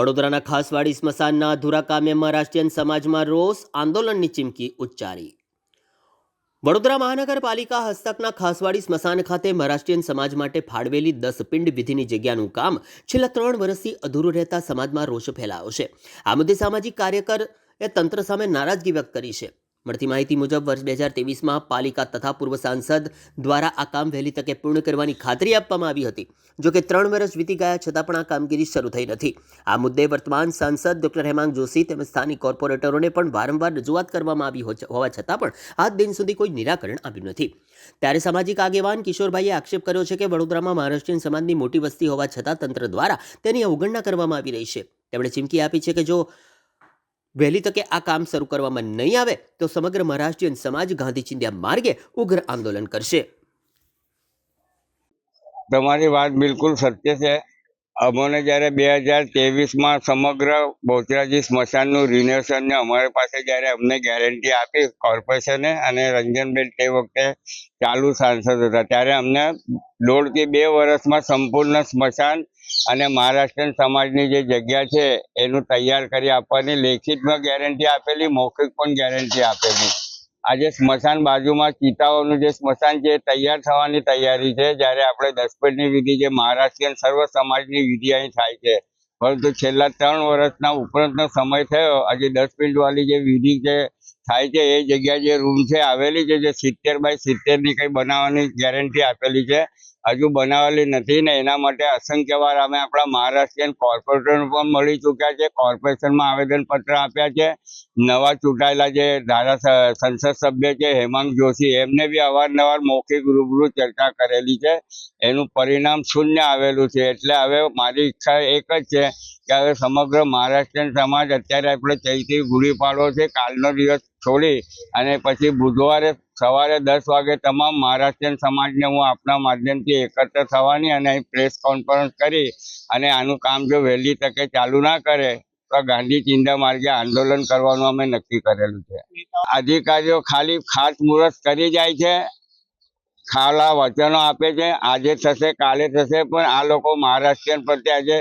વડોદરાના ખાસવાડી સ્મશાનના અધૂરા કામે મહારાષ્ટ્રીયન સમાજમાં રોષ આંદોલનની ચીમકી ઉચ્ચારી। વડોદરા મહાનગરપાલિકા હસ્તકના ખાસવાડી સ્મશાન ખાતે મહારાષ્ટ્રીયન સમાજ માટે ફાળવેલી 10 પિંડ વિધિની જગ્યાનું કામ છેલ્લા 3 વર્ષથી અધૂરું રહેતા સમાજમાં રોષ ફેલાયો છે। આ મુદ્દે સામાજિક કાર્યકરે તંત્ર સામે નારાજગી વ્યક્ત કરી છે। મળતી માહિતી મુજબ વર્ષ 2023માં પાલિકા તથા પૂર્વ સાંસદ દ્વારા આ કામ વહેલી તકે પૂર્ણ કરવાની ખાતરી આપવામાં આવી હતી। જો કે 3 વર્ષ વીતી ગયા છતાં પણ આ કામગીરી શરૂ થઈ નથી। આ મુદ્દે વર્તમાન સાંસદ ડોક્ટર હેમાંગ જોશી તેમજ સ્થાનિક કોર્પોરેટરોને પણ વારંવાર રજૂઆત કરવામાં આવી હોવા છતાં પણ આજ દિન સુધી કોઈ નિરાકરણ આવ્યું નથી। ત્યારે સામાજિક આગેવાન કિશોરભાઈએ આક્ષેપ કર્યો છે કે વડોદરામાં મહારાષ્ટ્રીયન સમાજની મોટી વસ્તી હોવા છતાં તંત્ર દ્વારા તેની અવગણના કરવામાં આવી રહી છે। તેમણે ચીમકી આપી છે કે જો વહેલી તકે આ કામ શરૂ કરવામાં નહીં આવે તો સમગ્ર મહારાષ્ટ્રીયન સમાજ ગાંધી ચિંધ્યા માર્ગે ઉગ્ર આંદોલન કરશે। તમારી વાત બિલકુલ સત્ય છે। અમને જ્યારે 2023માં સમગ્ર બહુચરાજી સ્મશાનનું રિનોવેશનને અમારી પાસે જ્યારે અમને ગેરંટી આપી કોર્પોરેશને અને રંજનબેન તે વખતે ચાલુ સાંસદ હતા, ત્યારે અમને 1.5 થી 2 વર્ષમાં સંપૂર્ણ સ્મશાન અને મહારાષ્ટ્રીયન સમાજની જે જગ્યા છે એનું તૈયાર કરી આપવાની લેખિતમાં ગેરંટી આપેલી, મૌખિક પણ ગેરંટી આપેલી। આજે સ્મશાન બાજુમાં ચિતાઓનું જે સ્મશાન છે એ તૈયાર થવાની તૈયારી છે। જ્યારે આપણે 10 પિંડની વિધિ જે મહારાષ્ટ્રીયન સર્વ સમાજની વિધિ અહીં થાય છે, પરંતુ છેલ્લા 3 વર્ષના ઉપરાંતનો સમય થયો, આજે 10 પિંડવાળી જે વિધિ જે થાય છે એ જગ્યા જે રૂમ છે આવેલી છે, જે 70 બાય 70ની કંઈ બનાવવાની ગેરંટી આપેલી છે, હજુ બનાવેલી નથી ને એના માટે અસંખ્ય વાર અમે આપણા મહારાષ્ટ્રીયન કોર્પોરેટરને પણ મળી ચૂક્યા છે, કોર્પોરેશનમાં આવેદનપત્ર આપ્યા છે। નવા ચૂંટાયેલા જે સંસદ સભ્ય છે હેમાંગ જોશી, એમને બી અવારનવાર મૌખિક રૂબરૂ ચર્ચા કરેલી છે, એનું પરિણામ શૂન્ય આવેલું છે। એટલે હવે મારી ઈચ્છા એક જ છે કે હવે સમગ્ર મહારાષ્ટ્રીયન સમાજ, અત્યારે આપણે ચૈત્રી ગુડી પાડવો છે, કાલનો દિવસ છોડી અને પછી બુધવારે સવારે 10 વાગે તમામ મહારાષ્ટ્રીયન સમાજને હું આપના માધ્યમથી એકત્ર થવાની અને અહીં પ્રેસ કોન્ફરન્સ કરી અને આનું કામ જો વહેલી તકે ચાલુ ના કરે તો ગાંધી ચિંધ્યા માર્ગે આંદોલન કરવાનું અમે નક્કી કરેલું છે। અધિકારીઓ ખાલી ખાતમુહૂર્ત કરી જાય છે, ખાલા વચનો આપે છે, આજે થશે કાલે થશે, પણ આ લોકો મહારાષ્ટ્રીયન પ્રત્યે આજે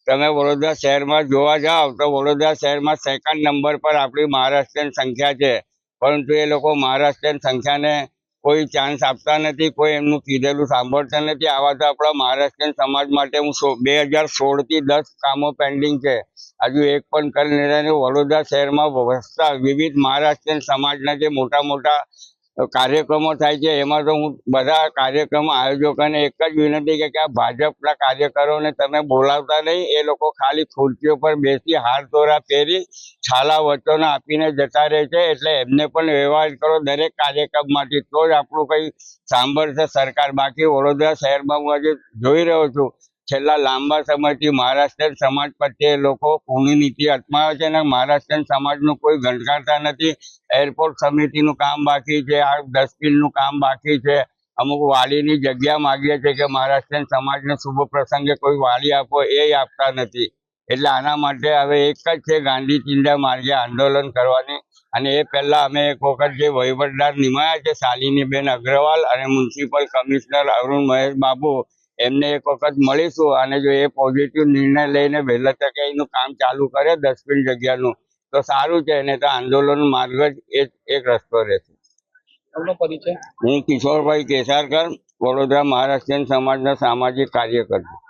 તમે વડોદરા શહેરમાં જોવા જાઓ તો વડોદરા શહેરમાં 2nd નંબર પર આપણી મહારાષ્ટ્રીયન સંખ્યા છે, પરંતુ એ લોકો મહારાષ્ટ્રીયન સંખ્યાને કોઈ ચાન્સ આપતા નથી, કોઈ એમનું કીધેલું સાંભળતા નથી। આવા તો આપણા મહારાષ્ટ્રીયન સમાજ માટે હું 2016થી 10 કામો પેન્ડિંગ છે, હજુ એક પણ કરી નથી। વડોદરા શહેરમાં વસતા વિવિધ મહારાષ્ટ્રીયન સમાજના જે મોટા મોટા કાર્યક્રમો થાય છે એમાં તો હું બધા કાર્યક્રમ આયોજકોને એક જ વિનંતી કે આ ભાજપના કાર્યકરોને તમે બોલાવતા નહીં, એ લોકો ખાલી ખુરશીઓ પર બેસી હાર દોરા પહેરી છાલા વચનો આપીને જતા રહે છે। એટલે એમને પણ વ્યવહાર કરો દરેક કાર્યક્રમમાંથી, તો જ આપણું કંઈ સાંભળશે સરકાર। બાકી વડોદરા શહેરમાં હું આજે જોઈ રહ્યો છું, છેલ્લા લાંબા સમયથી મહારાષ્ટ્રીયન સમાજ પ્રત્યે લોકો ખૂની નીતિ અપનાવે છે અને મહારાષ્ટ્રીયન સમાજનું કોઈ ગણકારતા નથી। એરપોર્ટ સમિતિનું કામ બાકી છે, આ ડસ્ટબિનનું કામ બાકી છે, અમુક વાલીની જગ્યા માગીએ છીએ કે મહારાષ્ટ્રીયન સમાજને શુભ પ્રસંગે કોઈ વાલી આપો, એ આપતા નથી। એટલે આના માટે હવે એક જ છે ગાંધી ચિંધ્યા માર્ગે આંદોલન કરવાની। અને એ પહેલાં અમે એક વખત જે વહીવટદાર નિમાયા છે શાલિનીબેન અગ્રવાલ અને મ્યુનિસિપલ કમિશનર અરુણ મહેશ બાબુ, એમને એક વખત મળીશું અને જો એ પોઝિટિવ નિર્ણય લઈને વહેલા તકે એનું કામ ચાલુ કરે 10 પિંડ જગ્યાનું તો સારું છે, ને તો આંદોલન માર્ગ જ એક રસ્તો રહેશે। હું કિશોરભાઈ કેસારકર, વડોદરા મહારાષ્ટ્રીયન સમાજના સામાજિક કાર્યકર છું।